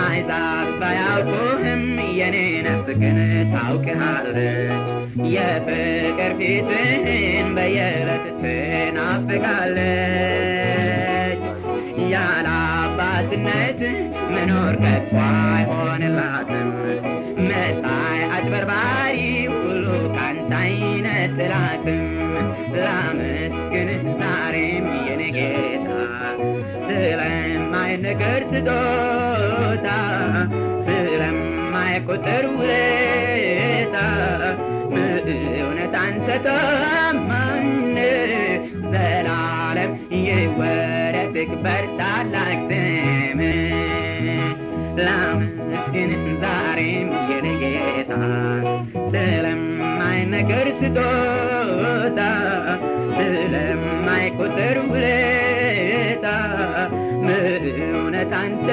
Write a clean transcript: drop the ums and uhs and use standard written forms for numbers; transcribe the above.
አሕዛብ ባያውቁህም የኔ ነፍስ ግን ታውቅሃለች። የፍቅር ፊትህን በየዕለት ትናፍቃለች። ያለ አባትነት መኖር ከቶ አይሆንላትም። መሳይ አጭበርባሪ ሁሉ ካንተ አይነጥላትም። ላመስግንህ ዛሬም የኔ ጌታ ስለማይነገር ስጦታ፣ ስለማይቆጠር ውለታ። በእውነት አንተ ታማኝ ነህ፣ ዘላለም ይወደስህ በታላቅ ስምህ። ላመስግንህ ዛሬም የኔ ጌታ ስለማይነገር ስጦታ፣ ስለማይቆጠር ውለታ። በእውነት አንተ